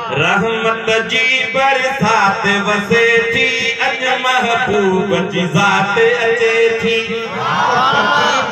रहमत जी बरसात वसे थी अज महबूब जी ज़ात अचे थी।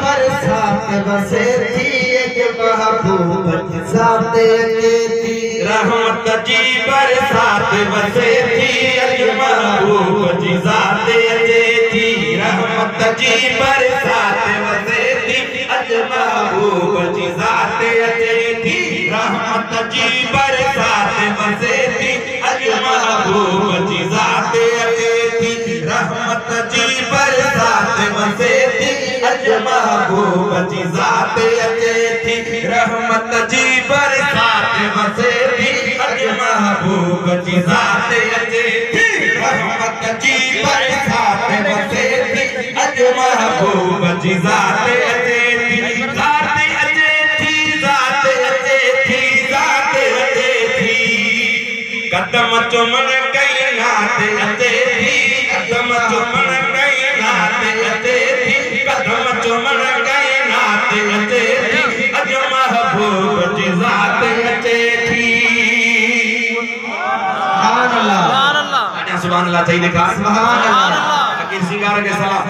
बरसात वसे थी अज महबूब जी ज़ात अचे थी। रहमत जी बरसात वसे थी अज महबूब जी ज़ात अचे थी। रहमत जी बरसात वसे थी अज महबूब जी ज़ात अचे थी। रहमत जी बरसात वसे थी अज महबूब जी ज़ात अचे थी। रहमत जी बरसात वसे थी अज महबूब जी ज़ात अचे थी। रहमत जी बरसात वसे थी अज महबूब जी ज़ात अचे थी। रहमत जी बरसात वसे थी अज महबूब जी ज़ात अचे थी। ज़ात अचे थी, ज़ात अचे थी, ज़ात अचे थी। कदम चुमन कायनात अचे थी, कदम चुमन कायनात अचे थी, कदम चुमन कायनात अचे थी। अज महबूब जी ज़ात अचे थी। सुभान अल्लाह, सुभान अल्लाह चाहिए लिखा। सुभान अल्लाह। अकीर सिंगार के सलाम।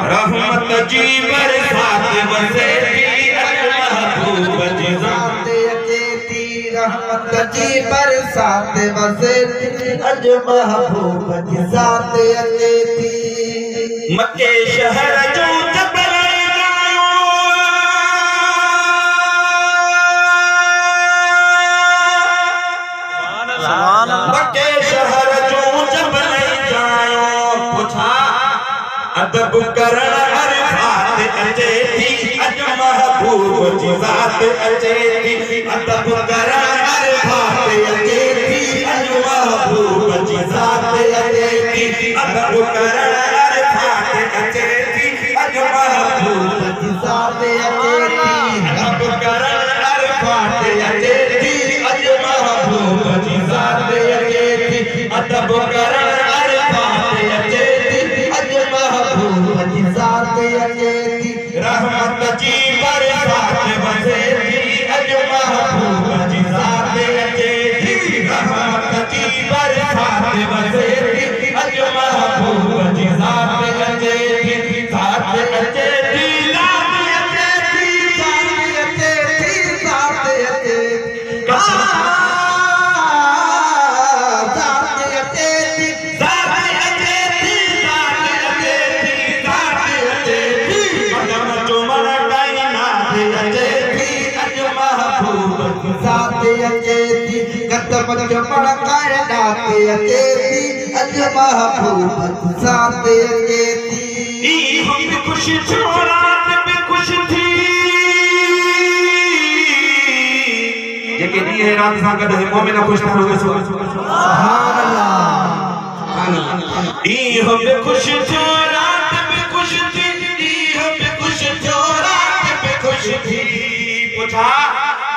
रहमत जी बरसात वसे थी अज महबूब जी ज़ात अचे थी। रहमत जी बरसात वसे थी अज महबूब जी ज़ात अचे थी। मके शहर जो जबल जायो, मके शहर जो जबल जायो। पुछा अदब करण अरफात अचे थी अज महबूब जी ज़ात अचे थी। अदब करण अरफात अचे थी अज महबूब जी ज़ात अचे थी। अदब करण अरफात अचे थी अज महबूब जी ज़ात अचे थी। अदब करण अरफात अचे थी अज महबूब जी ज़ात अचे थी। अदब करण अरफात अचे थी अज महबूब जी ज़ात अचे थी। रहमत जी बरसात वसे थी अज महबूब जी ज़ात अचे थी। रहमत जी बरसात वसे थी अज महबूब जी ज़ात अचे थी। ज़ात अचे थी, ज़ात अचे थी, ज़ात अचे थी, ज़ात अचे थी। कदम चुमन कायनात अचे थी अज महबूब जी ज़ात अचे थी। हम भी खुश थो, रात भी खुश थी। जेके ॾींहं रात सां गॾु मोमिन ख़ुशि था हुए। सुभान अल्लाह। ॾींहं बि ख़ुशि थियो, रात बि ख़ुशि थी। ॾींहं बि ख़ुशि थियो, रात बि ख़ुशि थी। पुछा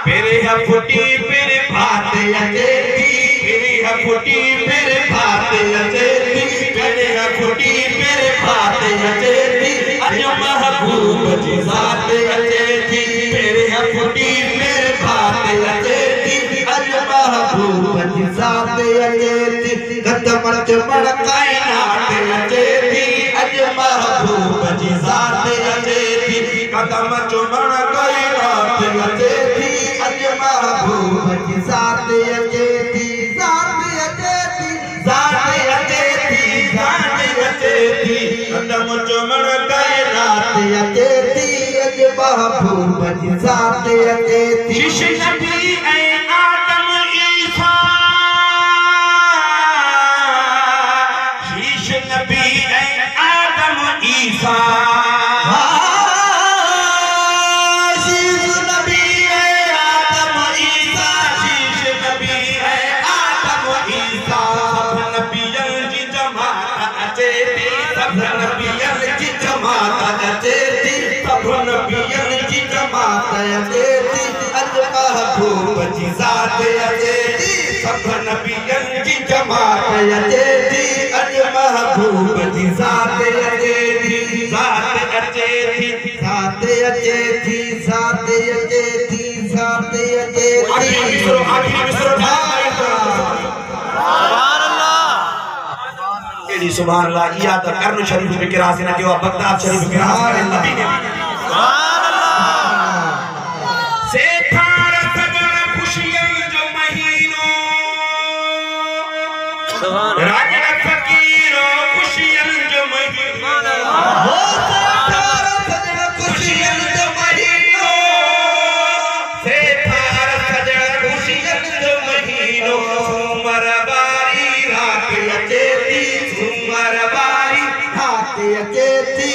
पेरे फुटी फिर भात अचे थी, पेरे फुटी फिर भात अचे थी, पेरे फुटी फिर भात अचे थी। अज महबूब जी ज़ात अचे थी। पेरे फुटी फिर भात अचे थी अज महबूब जी ज़ात अचे थी। कदम चुमन कायनात अचे थी अज महबूब जी ज़ात अचे थी। कदम चुमन कायनात अचे थी अज महबूब जी ज़ात अचे थी। ज़ात अचे थी, ज़ात अचे थी, ज़ात अचे थी। कदम चुमन कायनात अचे थी अज महबूब जी ज़ात अचे थी। शीश नबी ऐं आदम ईसा, शीश नबी ऐं आदम ईसा। महबूब जी ज़ात अचे थी। सब नबियन जी जमात अचे थी अज महबूब जी ज़ात अचे थी। ज़ात अचे थी, ज़ात अचे थी, ज़ात अचे थी, ज़ात अचे थी। सुभान अल्लाह या त कर्न शरीफ में किरास न के बगदाद शरीफ में किरास करे मदीने सुभान अल्लाह से थार सजन खुशियन जो महीनो सुभान राजा फकीरो खुशियन जो महीनो हो थार सजन खुशियन जो महीनो से थार सजन खुशियन जो महीनो सुमरबारी रात अचेती सुमरबारी रात अचेती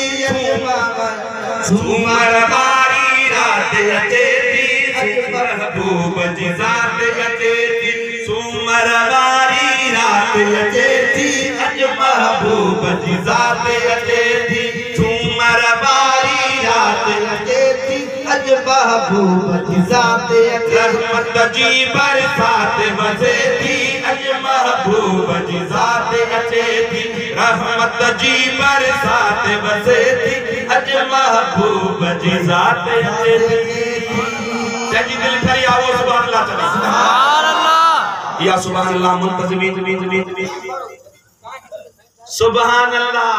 सुमरबारी रात अचेती महबूब जी जात अचेती सुमरबारी रात अचेती अज महबूब जी जात अचेती सुमरबारी रात अचेती अज महबूब जी जात रहमत जी बरसात वसेती अज महबूब जी जात अचेती रहमत जी बरसात वसेती अज महबूब जी जात अचेती जजी दिल खरी आवो सुभान अल्लाह चले सुभान अल्लाह या सुभान अल्लाह मुंतज़िमीन सुभान अल्लाह